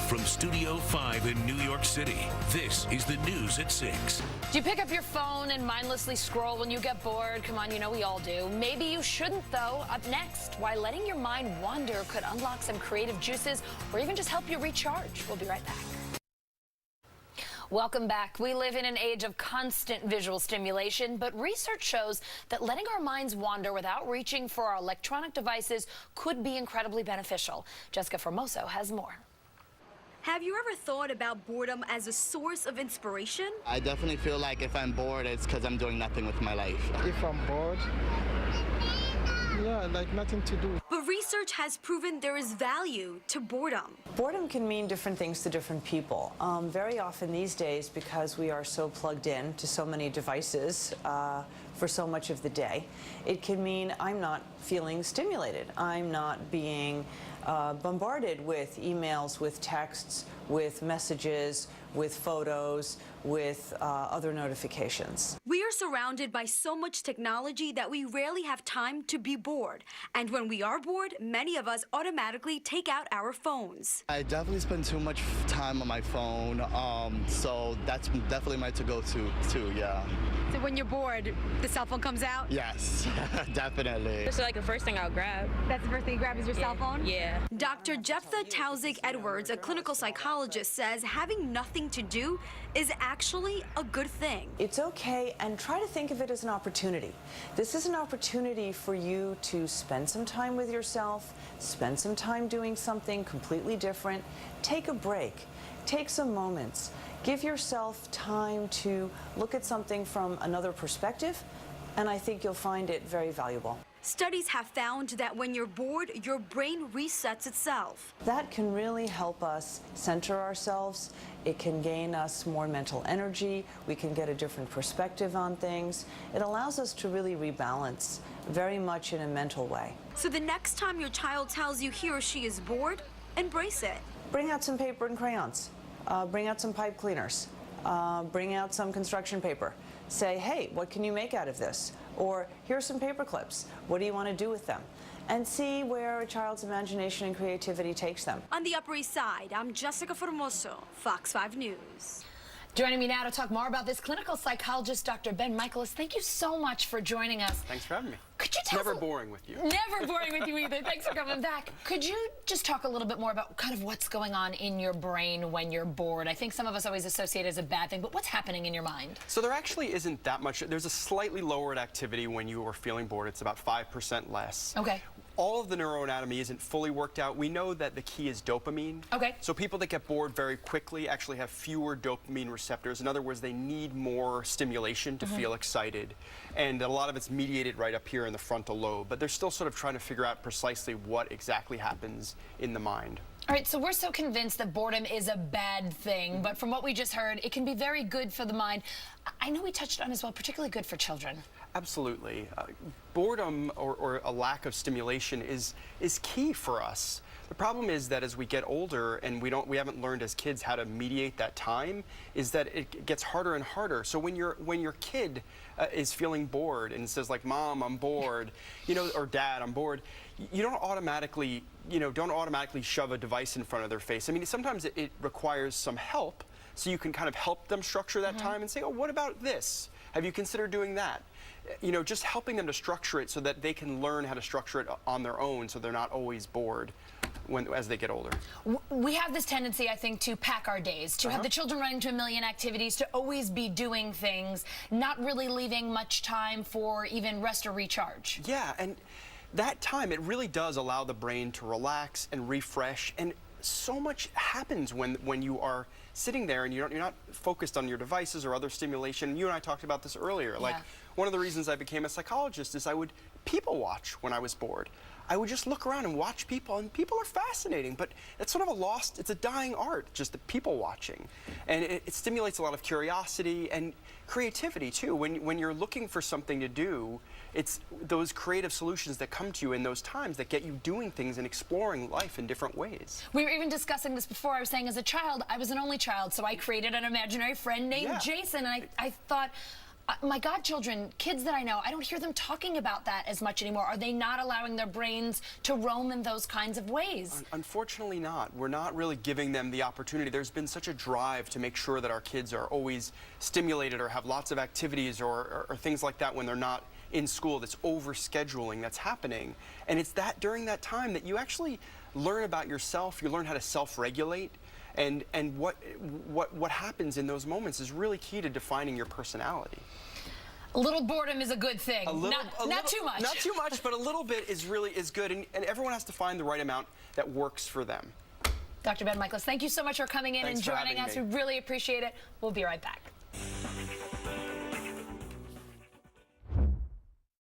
from Studio 5 in New York City, this is the news at 6. Do you pick up your phone and mindlessly scroll when you get bored? Come on, you know we all do. Maybe you shouldn't, though. Up next, why letting your mind wander could unlock some creative juices or even just help you recharge. We'll be right back. Welcome back. We live in an age of constant visual stimulation, but research shows that letting our minds wander without reaching for our electronic devices could be incredibly beneficial. Jessica Formoso has more. Have you ever thought about boredom as a source of inspiration? I definitely feel like if I'm bored, it's because I'm doing nothing with my life. If I'm bored, yeah, like nothing to do. But research has proven there is value to boredom. Boredom can mean different things to different people. Very often these days, because we are so plugged in to so many devices for so much of the day, it can mean I'm not feeling stimulated. I'm not being bombarded with emails, with texts, with messages, with photos, with other notifications. We are surrounded by so much technology that we rarely have time to be bored. And when we are bored, many of us automatically take out our phones. I definitely spend too much time on my phone, so that's definitely my to-go-to too, yeah. So when you're bored, the cell phone comes out? Yes, definitely. So like the first thing I'll grab. That's the first thing you grab is your cell phone? Yeah. Dr. Jephthah Taussig-Edwards, a clinical psychologist, says having nothing to do is actually a good thing. It's okay, and try to think of it as an opportunity. This is an opportunity for you to spend some time with yourself, spend some time doing something completely different, take a break, take some moments, give yourself time to look at something from another perspective, and I think you'll find it very valuable. Studies have found that when you're bored, your brain resets itself. That can really help us center ourselves. It can gain us more mental energy. We can get a different perspective on things. It allows us to really rebalance very much in a mental way. So the next time your child tells you he or she is bored, embrace it. Bring out some paper and crayons. Bring out some pipe cleaners. Bring out some construction paper. Say, hey, what can you make out of this? Or here's some paper clips. What do you want to do with them? And see where a child's imagination and creativity takes them. On the Upper East Side, I'm Jessica Formoso, Fox 5 News. Joining me now to talk more about this, clinical psychologist Dr. Ben Michaelis. Thank you so much for joining us. Thanks for having me. Could you tell us Never boring with you. Never boring with you either. Thanks for coming back. Could you just talk a little bit more about kind of what's going on in your brain when you're bored? I think some of us always associate it as a bad thing, but what's happening in your mind? So there actually isn't that much. There's a slightly lowered activity when you are feeling bored. It's about 5% less. Okay. All of the neuroanatomy isn't fully worked out. We know that the key is dopamine. Okay. So people that get bored very quickly actually have fewer dopamine receptors. In other words, they need more stimulation to feel excited. And a lot of it's mediated right up here in the frontal lobe. But they're still sort of trying to figure out precisely what exactly happens in the mind. All right, so we're so convinced that boredom is a bad thing, but from what we just heard, it can be very good for the mind. I know we touched on as well, particularly good for children. Absolutely. Boredom or a lack of stimulation is key for us. The problem is that as we get older and we haven't learned as kids how to mediate that time, is that it gets harder and harder. So when your kid is feeling bored and says like, "Mom, I'm bored," or "Dad, I'm bored," you don't automatically shove a device in front of their face. I mean, sometimes it requires some help, so you can kind of help them structure that time and say, "Oh, what about this? Have you considered doing that?" Just helping them to structure it so that they can learn how to structure it on their own, so they're not always bored as they get older. We have this tendency, I think, to pack our days, to have the children running to a million activities, to always be doing things, not really leaving much time for even rest or recharge. Yeah, and that time, it really does allow the brain to relax and refresh, and so much happens when you are sitting there and you're not focused on your devices or other stimulation. You and I talked about this earlier. Yeah. Like, one of the reasons I became a psychologist is I would people watch when I was bored. I would just look around and watch people, and people are fascinating, but it's sort of it's a dying art, just the people watching. And it stimulates a lot of curiosity and creativity too. When you're looking for something to do, it's those creative solutions that come to you in those times that get you doing things and exploring life in different ways. We were even discussing this before. I was saying, as a child, I was an only child, so I created an imaginary friend named Jason, and I thought, My godchildren, kids that I know, I don't hear them talking about that as much anymore. Are they not allowing their brains to roam in those kinds of ways? Unfortunately not. We're not really giving them the opportunity. There's been such a drive to make sure that our kids are always stimulated or have lots of activities or things like that when they're not in school. This overscheduling that's happening. And it's that during that time that you actually learn about yourself, you learn how to self-regulate. And what happens in those moments is really key to defining your personality. A little boredom is a good thing. Not too much. Not too much, but a little bit is good. And everyone has to find the right amount that works for them. Dr. Ben Michaelis, thank you so much for coming in and joining us. We really appreciate it. We'll be right back.